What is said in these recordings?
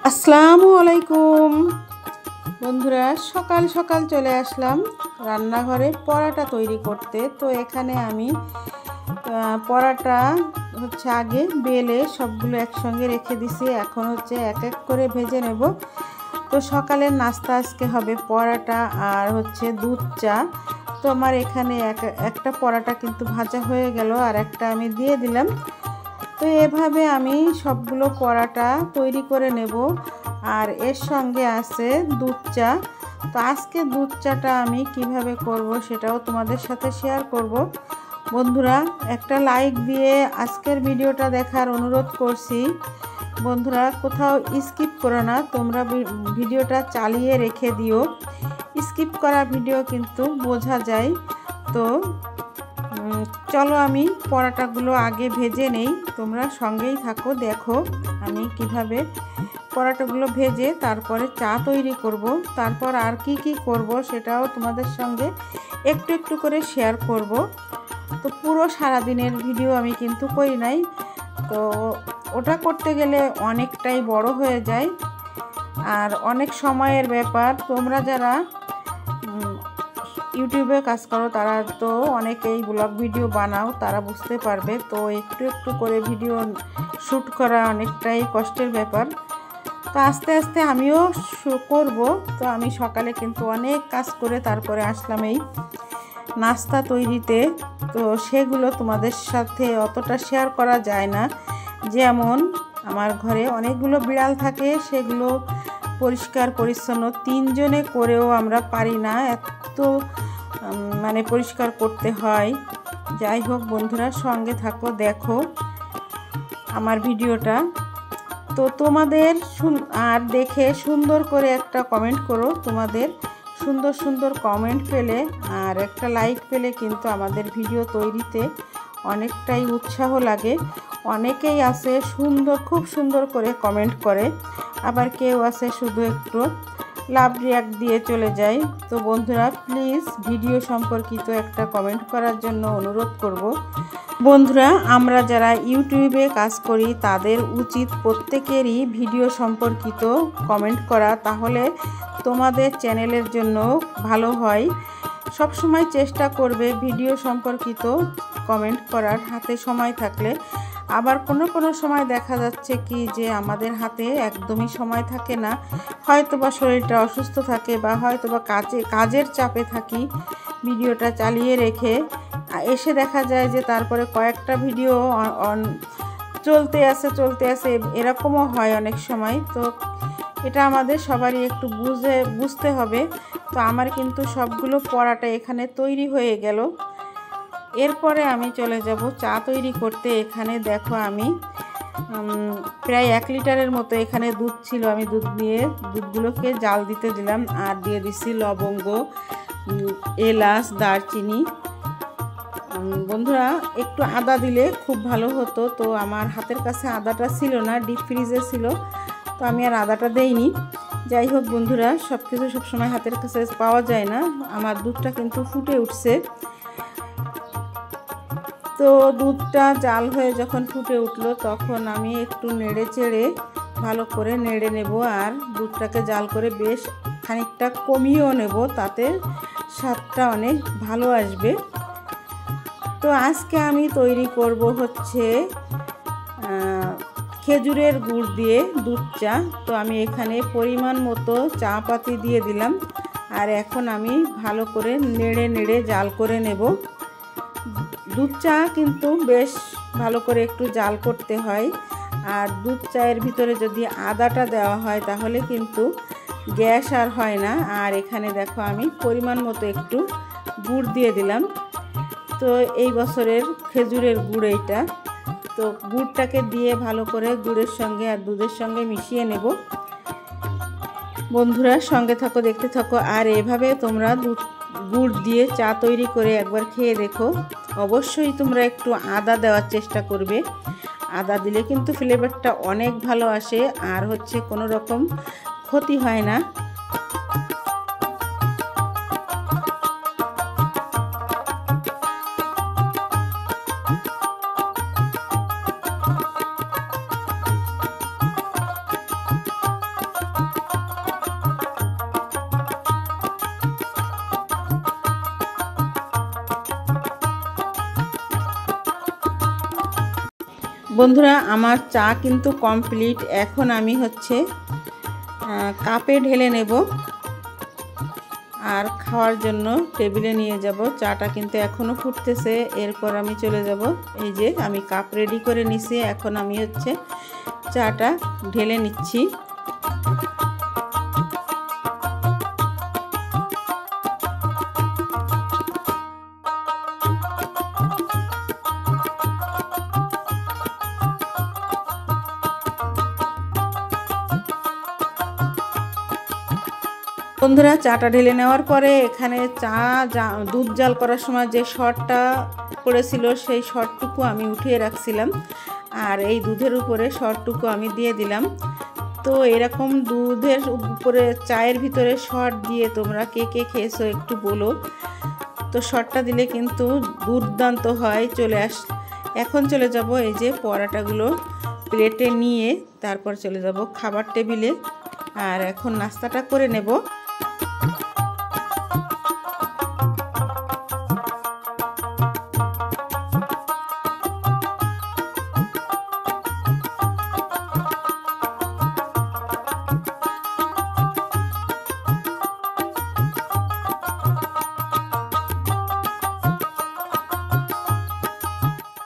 আসসালামু আলাইকুম বন্ধুরা, সকাল সকাল চলে আসলাম রান্নাঘরে পরাটা তৈরি করতে। তো এখানে আমি পরাটা আগে বেলে সবগুলো একসঙ্গে রেখে দিছি। এখন এক এক করে ভেজে নেব। তো সকালের নাস্তা আজকে হবে পরাটা আর দুধ চা। তো আমার এখানে একটা পরাটা কিন্তু ভাজা হয়ে গেল, আর একটা আমি দিয়ে দিলাম। তো এভাবে আমি সবগুলো পরাটা তৈরি করে নেব। আর এর সঙ্গে আছে দুধ চা। তো আজকে দুধ চাটা আমি কিভাবে করব সেটাও তোমাদের সাথে শেয়ার করব। বন্ধুরা, একটা লাইক দিয়ে আজকের ভিডিওটা দেখার অনুরোধ করছি। বন্ধুরা, কোথাও স্কিপ করো না, তোমরা ভিডিওটা চালিয়ে রেখে দিও। স্কিপ করা ভিডিও কিন্তু বোঝা যায়। তো চলো আমি পরাটাগুলো আগে ভেজে নেই, তোমরা সঙ্গেই থাকো। দেখো আমি কিভাবে পরাটাগুলো ভেজে তারপরে চা তৈরি করব। তারপর আর কি কি করব সেটাও তোমাদের সঙ্গে একটু একটু করে শেয়ার করব। তো পুরো সারাদিনের ভিডিও আমি কিন্তু করি নাই, তো ওটা করতে গেলে অনেকটাই বড় হয়ে যায় আর অনেক সময়ের ব্যাপার। তোমরা যারা ইউটিউবে কাজ করো তারা তো অনেকেই ব্লগ ভিডিও বানাও, তারা বুঝতে পারবে। তো একটু একটু করে ভিডিও শ্যুট করা অনেকটাই কষ্টের ব্যাপার। তো আস্তে আস্তে আমিও করব। তো আমি সকালে কিন্তু অনেক কাজ করে তারপরে আসলাম এই নাস্তা তৈরিতে। তো সেগুলো তোমাদের সাথে অতটা শেয়ার করা যায় না। যেমন আমার ঘরে অনেকগুলো বিড়াল থাকে, সেগুলো পরিষ্কার পরিচ্ছন্ন তিনজনে করেও আমরা পারি না, এত পরিষ্কার করতে হয়। যাই হোক বন্ধুরা, সঙ্গে থাকো, দেখো আমার ভিডিওটা। তো তোমাদের আর দেখে সুন্দর করে একটা কমেন্ট করো। তোমাদের সুন্দর সুন্দর কমেন্ট পেলে আর একটা লাইক পেলে কিন্তু আমাদের ভিডিও তৈরিতে অনেকটাই উৎসাহ লাগে। অনেকেই আছে খুব সুন্দর করে কমেন্ট করে, আবার কেউ আছে শুধু একটু লাভ রিয়াক্ট দিয়ে চলে যায়। তো বন্ধুরা, প্লিজ ভিডিও সম্পর্কিত একটা কমেন্ট করার জন্য অনুরোধ করব। বন্ধুরা, আমরা যারা ইউটিউবে কাজ করি তাদের উচিত প্রত্যেকেরই ভিডিও সম্পর্কিত কমেন্ট করা, তাহলে তোমাদের চ্যানেলের জন্য ভালো হয়। সব সময় চেষ্টা করবে ভিডিও সম্পর্কিত কমেন্ট করার, হাতে সময় থাকলে। আবার কোনো সময় দেখা যাচ্ছে কি যে আমাদের হাতে একদমই সময় থাকে না, হয়তোবা শরীরটা অসুস্থ থাকে বা হয়তোবা কাজের চাপে থাকি, ভিডিওটা চালিয়ে রেখে এসে দেখা যায় যে তারপরে কয়েকটা ভিডিও চলতে আসে, এরকমও হয় অনেক সময়। তো এটা আমাদের সবারই একটু বুঝতে হবে। তো আমার কিন্তু সবগুলো পরাটা এখানে তৈরি হয়ে গেল। এরপরে আমি চলে যাব চা তৈরি করতে। এখানে দেখো আমি প্রায় 1 লিটারের মতো এখানে দুধ ছিল, আমি দুধগুলোকে জাল দিতে দিলাম আর দিয়ে দিছি লবঙ্গ, এলাচ, দারচিনি। বন্ধুরা, একটু আদা দিলে খুব ভালো হতো। তো আমার হাতের কাছে আদাটা ছিল না, ডিপ ফ্রিজে ছিল, তো আমি আর আদাটা দেইনি। যাই হোক বন্ধুরা, সব কিছু সবসময় হাতের কাছে পাওয়া যায় না। আমার দুধটা কিন্তু ফুটে উঠছে। তো দুধটা জাল হয়ে যখন ফুটে উঠলো তখন আমি একটু নেড়ে চেড়ে ভালো করে নেড়ে নেব, আর দুধটাকে জাল করে বেশ খানিকটা কমিয়েও নেব, তাতে স্বাদটা অনেক ভালো আসবে। তো আজকে আমি তৈরি করব খেজুরের গুড় দিয়ে দুধ চা। তো আমি এখানে পরিমাণ মতো চা পাতি দিয়ে দিলাম, আর এখন আমি ভালো করে নেড়ে নেড়ে জাল করে নেব। দুধ চা কিন্তু বেশ ভালো করে একটু জাল করতে হয়, আর দুধ চায়ের ভিতরে যদি আদাটা দেওয়া হয় তাহলে কিন্তু গ্যাস আর হয় না। আর এখানে দেখো আমি পরিমাণ মতো একটু গুড় দিয়ে দিলাম। তো এই বছরের খেজুরের গুড় এইটা। তো গুড়টাকে দিয়ে ভালো করে গুড়ের সঙ্গে আর দুধের সঙ্গে মিশিয়ে নেব। বন্ধুরা, সঙ্গে থাকো, দেখতে থাকো। আর এভাবে তোমরা গুড় দিয়ে চা তৈরি করে একবার খেয়ে দেখো। অবশ্যই তোমরা একটু আদা দেওয়ার চেষ্টা করবে, আদা দিলে কিন্তু ফ্লেভারটা অনেক ভালো আসে আর কোনো রকম ক্ষতি হয় না। বন্ধুরা আমার চা কিন্তু কমপ্লিট। এখন আমি কাপে ঢেলে নেব আর খাওয়ার জন্য টেবিলে নিয়ে যাব। চাটা কিন্তু এখনও ফুটতেছে, এরপর আমি চলে যাব। এই যে আমি কাপ রেডি করে নিছি, এখন আমি চাটা ঢেলে নিচ্ছি। বন্ধুরা চাটা ঢেলে নেওয়ার পরে এখানে দুধ জাল করার সময় যে শর্টটা পড়েছিল সেই শর্টটুকু আমি উঠিয়ে রাখছিলাম, আর এই দুধের উপরে শর্টটুকু আমি দিয়ে দিলাম। তো এরকম দুধের উপরে চায়ের ভিতরে শর্ট দিয়ে তোমরা কে কে খেয়েছো একটু বলো। তো শর্টটা দিলে কিন্তু দুর্দান্ত হয়। এখন চলে যাব এই যে পরোটাগুলো প্লেটে নিয়ে, তারপর চলে যাব খাবার টেবিলে। আর এখন নাস্তাটা করে নেব।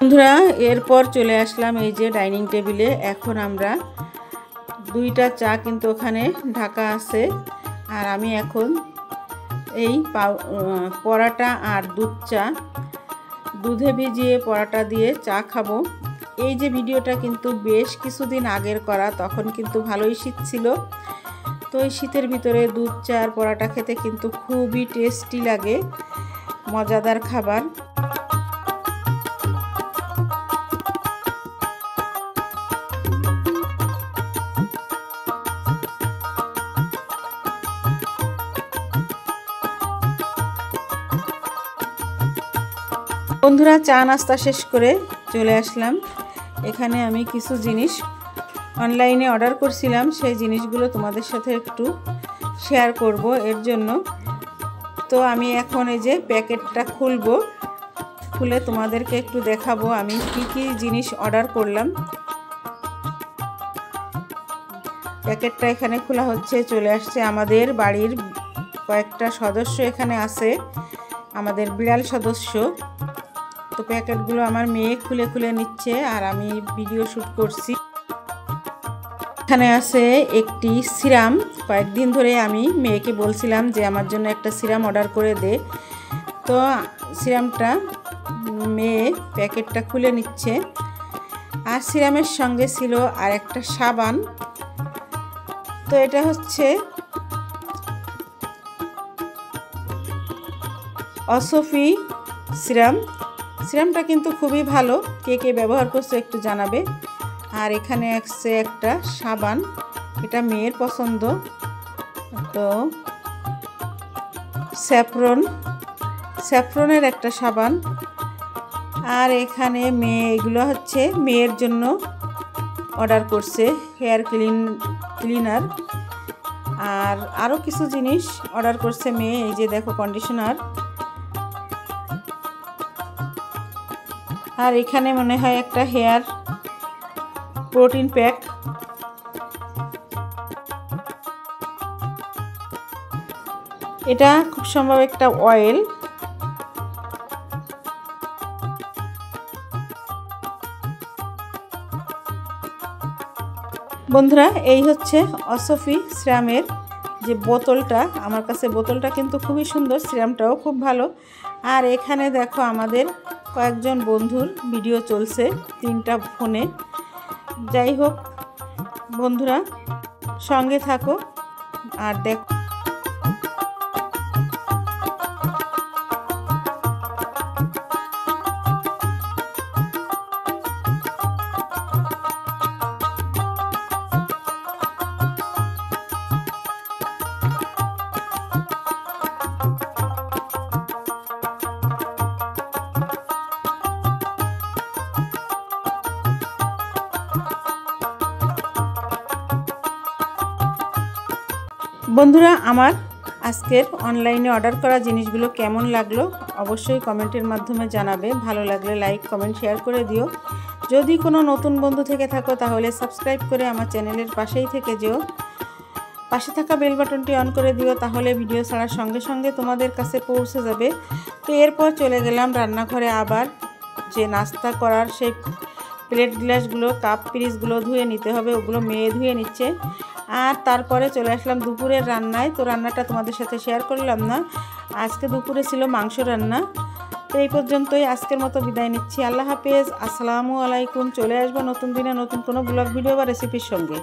বন্ধুরা এরপর চলে আসলাম এই যে ডাইনিং টেবিলে। এখন আমরা দুইটা চা কিন্তু ওখানে ঢাকা আছে, আর আমি এখন এই পরোটা আর দুধে ভিজিয়ে পরোটা দিয়ে চা খাবো। এই যে ভিডিওটা কিন্তু বেশ কিছুদিন আগের করা, তখন কিন্তু ভালোই শীত ছিল। তো এই শীতের ভিতরে দুধ চা আর পরোটা খেতে কিন্তু খুবই টেস্টি লাগে, মজাদার খাবার। বন্ধুরা চা নাস্তা শেষ করে চলে আসলাম। এখানে আমি কিছু জিনিস অনলাইনে অর্ডার করছিলাম, সেই জিনিসগুলো তোমাদের সাথে একটু শেয়ার করব এর জন্য। তো আমি এখন এই যে প্যাকেটটা খুলে তোমাদেরকে একটু দেখাবো আমি কি কি জিনিস অর্ডার করলাম। প্যাকেটটা এখানে খোলা হচ্ছে। চলে আসছে আমাদের বাড়ির কয়েকটা সদস্য এখানে আছে, আমাদের বিড়াল সদস্য। তো প্যাকেটগুলো আমার মেয়ে খুলে নিচ্ছে আর আমি ভিডিও শ্যুট করছি। এখানে আছে একটি সিরাম। কয়েকদিন ধরে আমি মেয়েকে বলছিলাম যে আমার জন্য একটা সিরাম অর্ডার করে দে। তো সিরামটা মেয়ে প্যাকেটটা খুলে নিচ্ছে। আর সিরামের সঙ্গে ছিল আর একটা সাবান। তো এটা অসফি সিরামটা কিন্তু খুবই ভালো। কে কে ব্যবহার করছে একটু জানাবে। আর এখানে আছে একটা সাবান, এটা মেয়ের পছন্দ। তো স্যাফরনের একটা সাবান। আর এখানে এগুলো মেয়ের জন্য অর্ডার করছে, হেয়ার ক্লিনার। আর আরও কিছু জিনিস অর্ডার করছে মেয়ে। এই যে দেখো কন্ডিশনার। আর এখানে মনে হয় একটা হেয়ার প্রোটিন প্যাক। এটা খুব সম্ভব একটা অয়েল। বন্ধুরা এই অসফি সিরামের যে বোতলটা, আমার কাছে বোতলটা কিন্তু খুবই সুন্দর, সিরামটাও খুব ভালো। আর এখানে দেখো আমাদের কয়েকজন বন্ধুর ভিডিও চলছে 3টা ফোনে। যাই হোক বন্ধুরা সঙ্গে থাকো আর দেখো। বন্ধুরা আমার আজকের অনলাইনে অর্ডার করা জিনিসগুলো কেমন লাগলো অবশ্যই কমেন্টের মাধ্যমে জানাবে। ভালো লাগলে লাইক কমেন্ট শেয়ার করে দিও। যদি কোনো নতুন বন্ধু থেকে থাকো তাহলে সাবস্ক্রাইব করে আমার চ্যানেলের পাশেই থেকে যেও, পাশে থাকা বেল বাটনটি অন করে দিও, তাহলে ভিডিও ছাড়ার সঙ্গে সঙ্গে তোমাদের কাছে পৌঁছে যাবে। তো এরপর চলে গেলাম রান্নাঘরে, আবার যে নাস্তা করার সেই প্লেট গ্লাসগুলো কাপ পিরিচগুলো ধুয়ে নিতে হবে, ওগুলো মেয়ে ধুয়ে নিচ্ছে। আর তারপরে চলে আসলাম দুপুরের রান্নায়। তো রান্নাটা তোমাদের সাথে শেয়ার করলাম না, আজকে দুপুরে ছিল মাংস রান্না। তো এই পর্যন্তই আজকের মতো বিদায় নিচ্ছি। আল্লাহ হাফেজ, আসসালামু আলাইকুম। চলে আসবো নতুন দিনে নতুন কোনো ব্লগ ভিডিও বা রেসিপির সঙ্গে।